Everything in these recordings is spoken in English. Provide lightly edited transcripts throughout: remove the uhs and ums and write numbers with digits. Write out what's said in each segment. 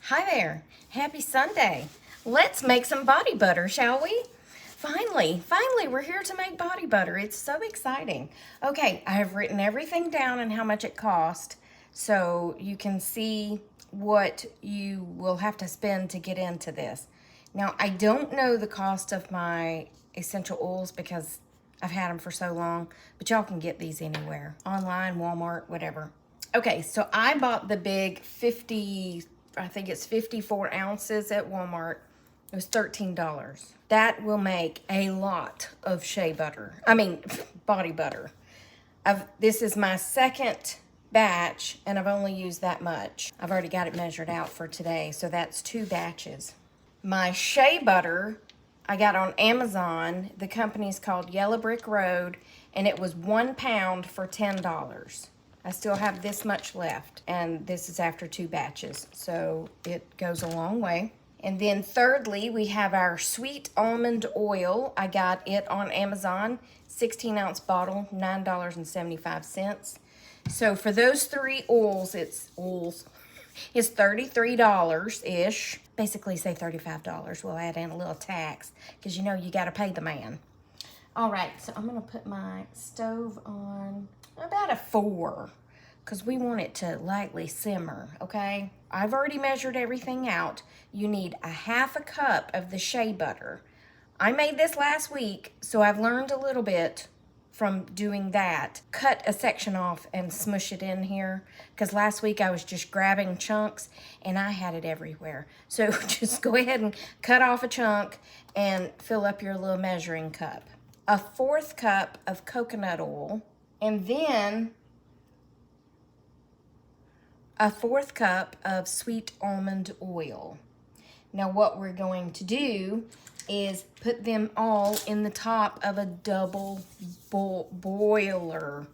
Hi there. Happy Sunday. Let's make some body butter, shall we? Finally, we're here to make body butter. It's so exciting. Okay, I have written everything down and how much it cost so you can see what you will have to spend to get into this. Now, I don't know the cost of my essential oils because I've had them for so long, but y'all can get these anywhere. Online, Walmart, whatever. Okay, so I bought the big 50, I think it's 54 ounces at Walmart. It was $13. That will make a lot of shea butter. I mean, body butter. This is my second batch, and I've only used that much. I've already got it measured out for today, so that's 2 batches. My shea butter I got on Amazon. The company's called Yellow Brick Road, and it was 1 pound for $10. I still have this much left, and this is after 2 batches, so it goes a long way. And then thirdly, we have our sweet almond oil. I got it on Amazon, 16-ounce bottle, $9.75. So for those 3 oils, it's $33-ish. Basically say $35. We'll add in a little tax because you know you got to pay the man. All right, so I'm going to put my stove on about a 4 because we want it to lightly simmer, okay? I've already measured everything out. You need a 1/2 cup of the shea butter. I made this last week, so I've learned a little bit from doing that. Cut a section off and smush it in here because last week I was just grabbing chunks and I had it everywhere. So just go ahead and cut off a chunk and fill up your little measuring cup. A 1/4 cup of coconut oil, and then a 1/4 cup of sweet almond oil. Now what we're going to do is put them all in the top of a double boiler.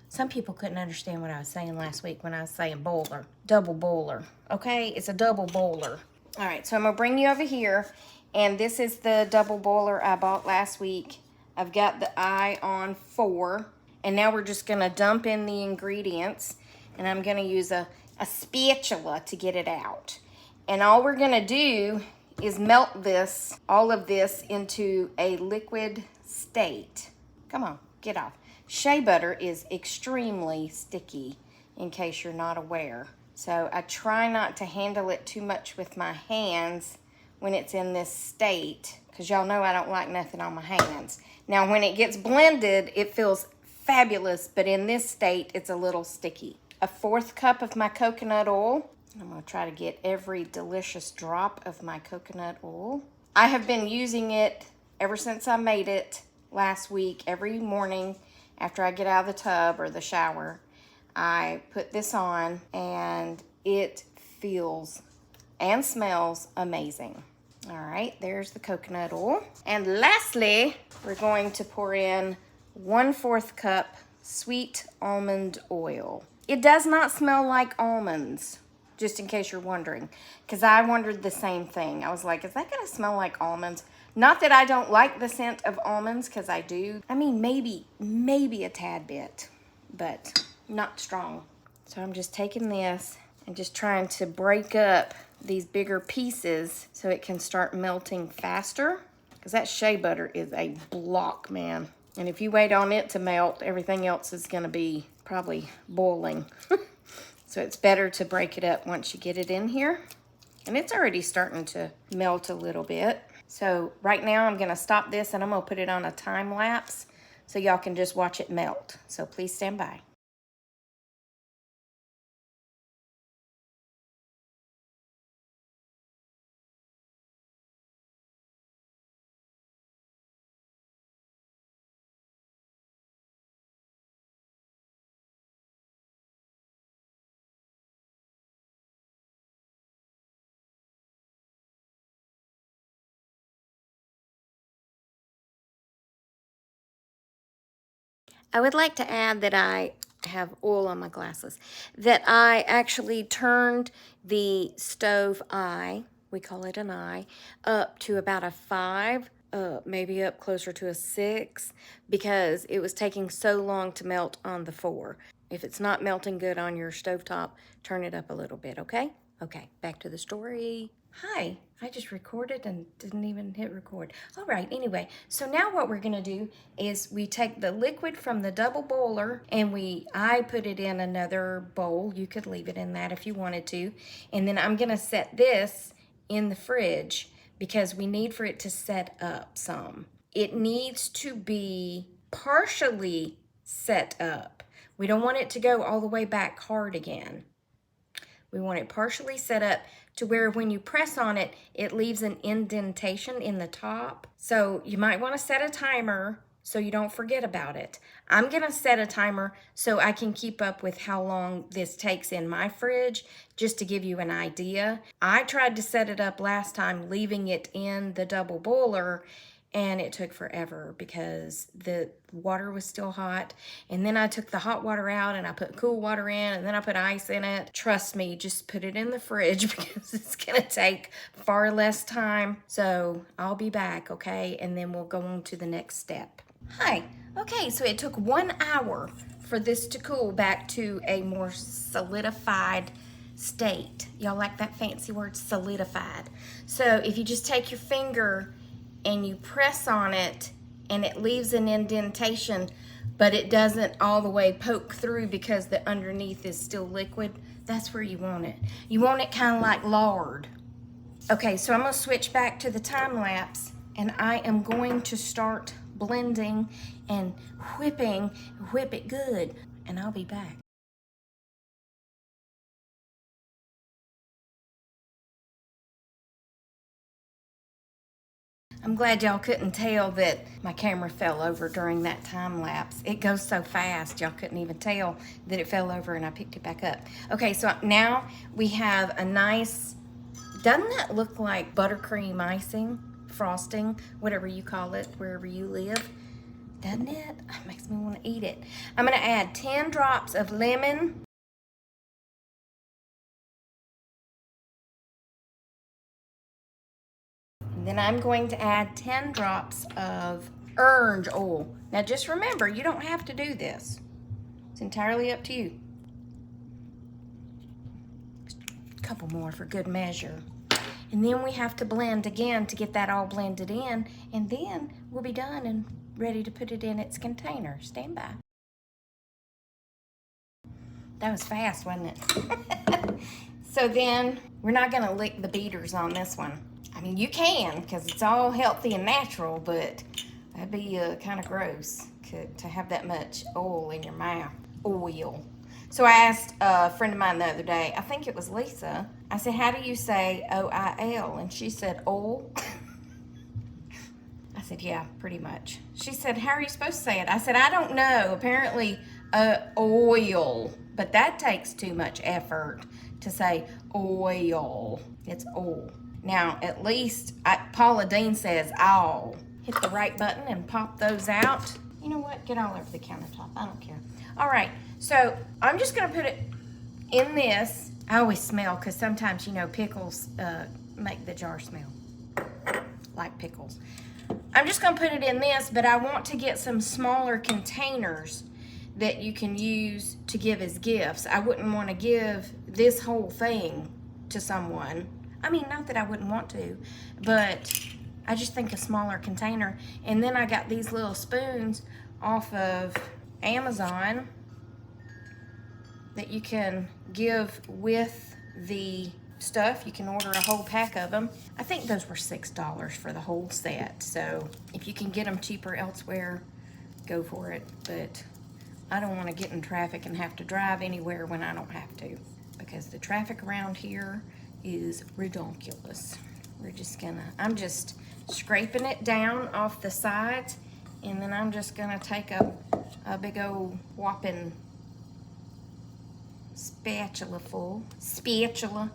Some people couldn't understand what I was saying last week when I was saying boiler. Double boiler, okay? It's a double boiler. All right, so I'm gonna bring you over here, and this is the double boiler I bought last week. I've got the eye on 4, and now we're just gonna dump in the ingredients, and I'm gonna use a spatula to get it out. And all we're gonna do is melt this, all of this, into a liquid state. Come on, get off. Shea butter is extremely sticky, in case you're not aware. So I try not to handle it too much with my hands when it's in this state, because y'all know I don't like nothing on my hands. Now when it gets blended, it feels fabulous, but in this state, it's a little sticky. A 1/4 cup of my coconut oil. I'm gonna try to get every delicious drop of my coconut oil. I have been using it ever since I made it last week. Every morning after I get out of the tub or the shower, I put this on and it feels and smells amazing. All right, there's the coconut oil. And lastly, we're going to pour in 1/4 cup sweet almond oil. It does not smell like almonds, just in case you're wondering, because I wondered the same thing. I was like, is that gonna smell like almonds? Not that I don't like the scent of almonds, because I do. I mean, maybe a tad bit, but not strong. So I'm just taking this and just trying to break up these bigger pieces so it can start melting faster, because that shea butter is a block, man. And if you wait on it to melt, everything else is gonna be probably boiling. So it's better to break it up once you get it in here. And it's already starting to melt a little bit. So right now I'm gonna stop this and I'm gonna put it on a time lapse so y'all can just watch it melt. So please stand by. I would like to add that I have oil on my glasses, that I actually turned the stove eye, we call it an eye, up to about a 5, maybe up closer to a 6, because it was taking so long to melt on the 4. If it's not melting good on your stovetop, turn it up a little bit, okay? Okay, back to the story. Hi, I just recorded and didn't even hit record. All right, anyway, so now what we're gonna do is we take the liquid from the double boiler and I put it in another bowl. You could leave it in that if you wanted to. And then I'm gonna set this in the fridge because we need for it to set up some. It needs to be partially set up. We don't want it to go all the way back hard again. We want it partially set up to where when you press on it, it leaves an indentation in the top. So you might want to set a timer so you don't forget about it. I'm going to set a timer so I can keep up with how long this takes in my fridge, just to give you an idea. I tried to set it up last time, leaving it in the double boiler, and it took forever because the water was still hot. And then I took the hot water out and I put cool water in, and then I put ice in it. Trust me, just put it in the fridge because it's gonna take far less time. So I'll be back, okay? And then we'll go on to the next step. Hi, okay, so it took 1 hour for this to cool back to a more solidified state. Y'all like that fancy word, solidified? So if you just take your finger and you press on it and it leaves an indentation, but it doesn't all the way poke through because the underneath is still liquid, that's where you want it. You want it kind of like lard. Okay, so I'm gonna switch back to the time lapse and I am going to start blending and whip it good, and I'll be back. I'm glad y'all couldn't tell that my camera fell over during that time lapse. It goes so fast, y'all couldn't even tell that it fell over and I picked it back up. Okay, so now we have a nice, doesn't that look like buttercream icing, frosting, whatever you call it, wherever you live? Doesn't it? It makes me want to eat it. I'm gonna add 10 drops of lemon. And then I'm going to add 10 drops of orange oil. Now just remember, you don't have to do this. It's entirely up to you. A couple more for good measure. And then we have to blend again to get that all blended in, and then we'll be done and ready to put it in its container. Stand by. That was fast, wasn't it? So then we're not gonna lick the beaters on this one. I mean, you can, because it's all healthy and natural, but that'd be kind of gross to have that much oil in your mouth. Oil. So I asked a friend of mine the other day, I think it was Lisa, I said, how do you say O-I-L? And she said, oil. I said, yeah, pretty much. She said, how are you supposed to say it? I said, I don't know. Apparently, oil. But that takes too much effort to say oil. It's oil. Now, at least Paula Deen says all. Hit the right button and pop those out. You know what? Get all over the countertop. I don't care. All right. So I'm just going to put it in this. I always smell because sometimes, you know, pickles make the jar smell like pickles. I'm just going to put it in this, but I want to get some smaller containers that you can use to give as gifts. I wouldn't want to give this whole thing to someone. I mean, not that I wouldn't want to, but I just think a smaller container. And then I got these little spoons off of Amazon that you can give with the stuff. You can order a whole pack of them. I think those were $6 for the whole set. So if you can get them cheaper elsewhere, go for it. But I don't want to get in traffic and have to drive anywhere when I don't have to, because the traffic around here is ridiculous. I'm just scraping it down off the sides, and then I'm just gonna take a big old whopping spatula full. Spatula.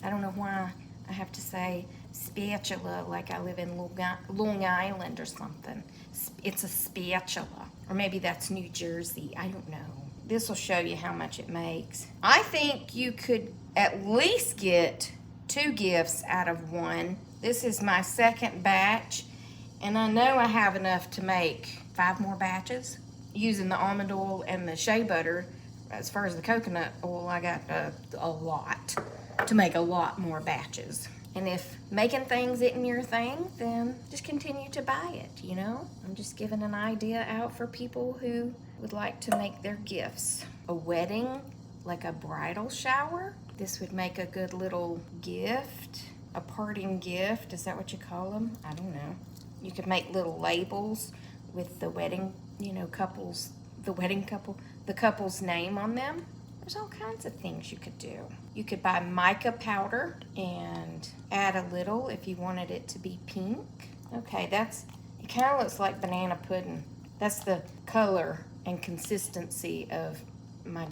I don't know why I have to say spatula like I live in Long Island or something. It's a spatula. Or maybe that's New Jersey. I don't know. This will show you how much it makes. I think you could at least get 2 gifts out of one. This is my second batch, and I know I have enough to make 5 more batches using the almond oil and the shea butter. As far as the coconut oil, I got a lot. to make a lot more batches. And if making things isn't your thing, then just continue to buy it, you know? I'm just giving an idea out for people who would like to make their gifts. A wedding, like a bridal shower, this would make a good little gift. A parting gift, is that what you call them? I don't know. You could make little labels with the wedding, you know, couples, the wedding couple, the couple's name on them. There's all kinds of things you could do. You could buy mica powder and add a little if you wanted it to be pink. Okay, it kind of looks like banana pudding. That's the color and consistency of my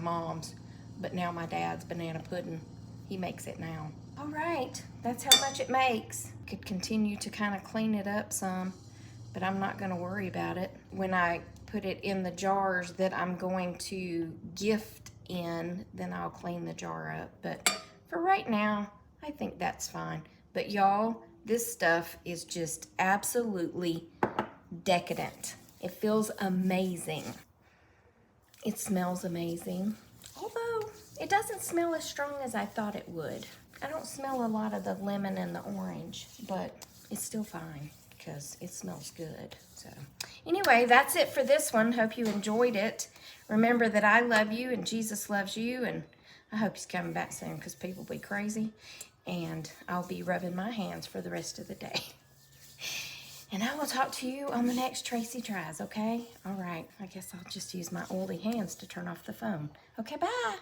mom's, but now my dad's banana pudding. He makes it now. All right, that's how much it makes. Could continue to kind of clean it up some, but I'm not gonna worry about it. When I put it in the jars that I'm going to gift in, then I'll clean the jar up. But for right now, I think that's fine. But y'all, this stuff is just absolutely decadent. It feels amazing. It smells amazing. Although, it doesn't smell as strong as I thought it would. I don't smell a lot of the lemon and the orange, but it's still fine because it smells good. So anyway, that's it for this one. Hope you enjoyed it. Remember that I love you and Jesus loves you, and I hope he's coming back soon because people be crazy, and I'll be rubbing my hands for the rest of the day. And I will talk to you on the next Tracy Tries, okay? All right, I guess I'll just use my oily hands to turn off the phone. Okay, bye.